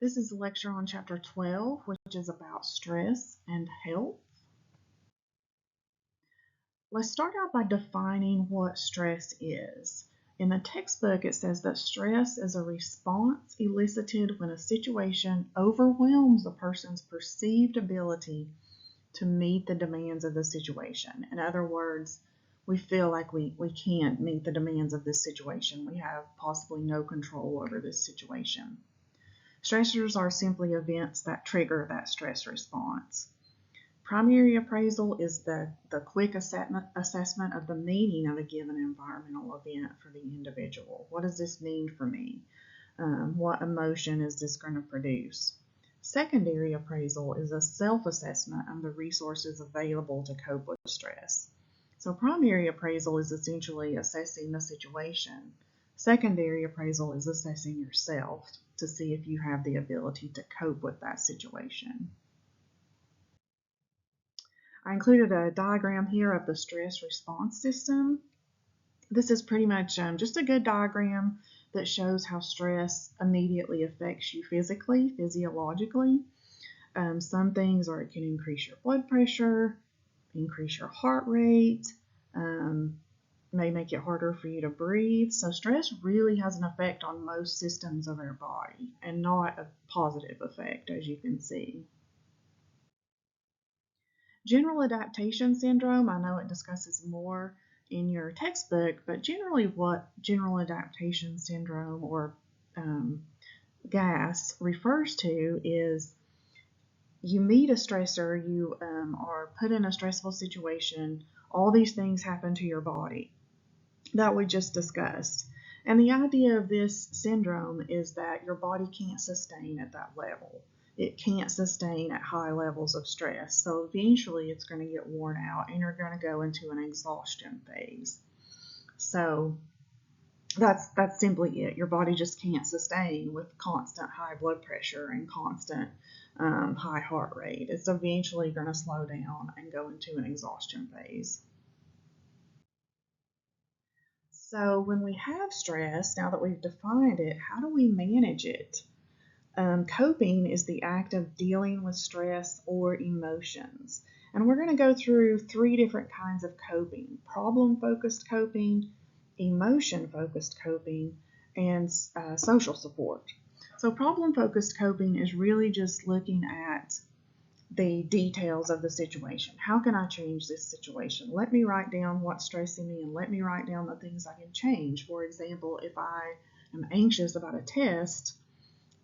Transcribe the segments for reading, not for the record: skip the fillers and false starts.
This is a lecture on chapter 12, which is about stress and health. Let's start out by defining what stress is. In the textbook, it says that stress is a response elicited when a situation overwhelms a person's perceived ability to meet the demands of the situation. In other words, we feel like we can't meet the demands of this situation. We have possibly no control over this situation. Stressors are simply events that trigger that stress response. Primary appraisal is the quick assessment of the meaning of a given environmental event for the individual. What does this mean for me? What emotion is this going to produce? Secondary appraisal is a self-assessment of the resources available to cope with stress. So primary appraisal is essentially assessing the situation. Secondary appraisal is assessing yourself to see if you have the ability to cope with that situation. I included a diagram here of the stress response system. This is pretty much just a good diagram that shows how stress immediately affects you physically, physiologically. Some things are it can increase your blood pressure, increase your heart rate, may make it harder for you to breathe. So stress really has an effect on most systems of our body and not a positive effect, as you can see. General adaptation syndrome, I know it discusses more in your textbook, but generally what general adaptation syndrome or GAS refers to is you meet a stressor, you are put in a stressful situation, all these things happen to your body that we just discussed. And the idea of this syndrome is that your body can't sustain at that level. It can't sustain at high levels of stress. So eventually it's going to get worn out and you're going to go into an exhaustion phase. So that's simply it. Your body just can't sustain with constant high blood pressure and constant high heart rate. It's eventually going to slow down and go into an exhaustion phase. So when we have stress, now that we've defined it, how do we manage it? Coping is the act of dealing with stress or emotions. And we're going to go through 3 different kinds of coping: problem-focused coping, emotion-focused coping, and social support. So problem-focused coping is really just looking at the details of the situation. How can I change this situation? Let me write down what's stressing me and let me write down the things I can change. For example, if I am anxious about a test,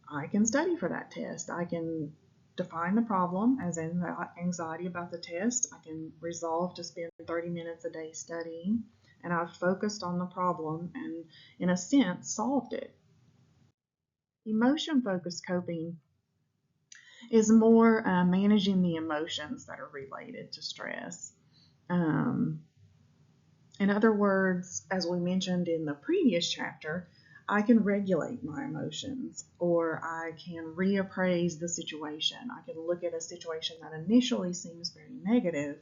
I can study for that test. I can define the problem as anxiety about the test. I can resolve to spend 30 minutes a day studying, and I've focused on the problem and, in a sense, solved it. Emotion-focused coping is more managing the emotions that are related to stress. In other words, as we mentioned in the previous chapter, I can regulate my emotions, or I can reappraise the situation. I can look at a situation that initially seems very negative,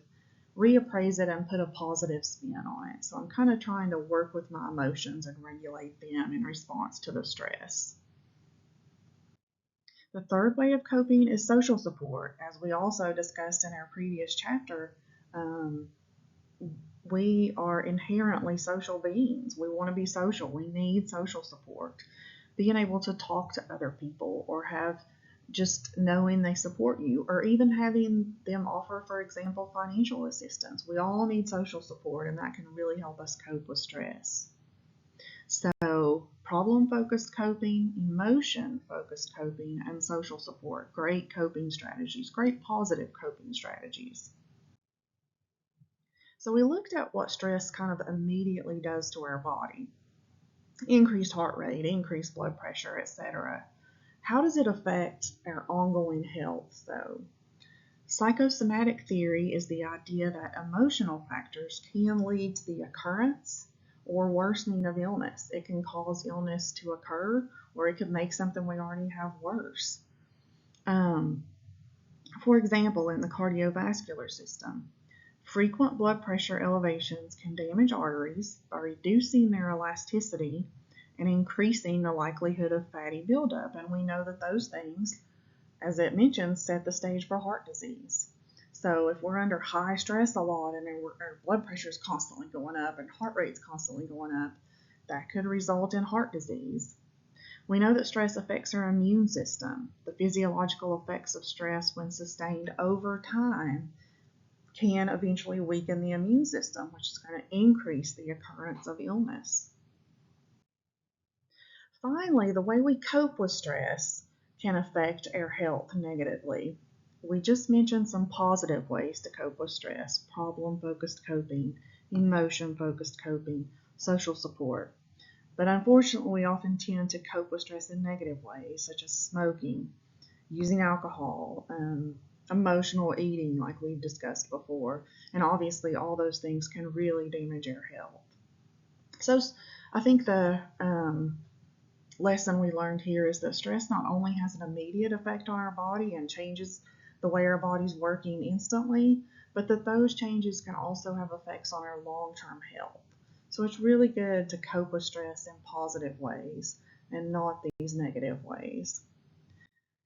reappraise it, and put a positive spin on it. So I'm kind of trying to work with my emotions and regulate them in response to the stress. The third way of coping is social support. As we also discussed in our previous chapter, we are inherently social beings. We want to be social. We need social support. Being able to talk to other people, or have just knowing they support you, or even having them offer, for example, financial assistance. We all need social support, and that can really help us cope with stress. So problem-focused coping, emotion-focused coping, and social support. Great coping strategies, great positive coping strategies. So we looked at what stress kind of immediately does to our body. Increased heart rate, increased blood pressure, etc. How does it affect our ongoing health, though? Psychosomatic theory is the idea that emotional factors can lead to the occurrence or worsening of illness. It can cause illness to occur, or it could make something we already have worse. For example, in the cardiovascular system, frequent blood pressure elevations can damage arteries by reducing their elasticity and increasing the likelihood of fatty buildup. And we know that those things, as it mentions, set the stage for heart disease. So if we're under high stress a lot and our blood pressure is constantly going up and heart rate's constantly going up, that could result in heart disease. We know that stress affects our immune system. The physiological effects of stress, when sustained over time, can eventually weaken the immune system, which is going to increase the occurrence of illness. Finally, the way we cope with stress can affect our health negatively. We just mentioned some positive ways to cope with stress: problem-focused coping, emotion-focused coping, social support. But unfortunately, we often tend to cope with stress in negative ways, such as smoking, using alcohol, emotional eating, like we've discussed before. And obviously, all those things can really damage our health. So I think the lesson we learned here is that stress not only has an immediate effect on our body and changes the way our body's working instantly, but that those changes can also have effects on our long-term health. So it's really good to cope with stress in positive ways and not these negative ways.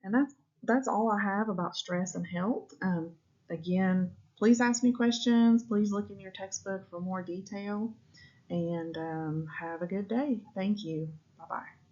And that's all I have about stress and health. Again, please ask me questions. Please look in your textbook for more detail. And have a good day. Thank you. Bye-bye.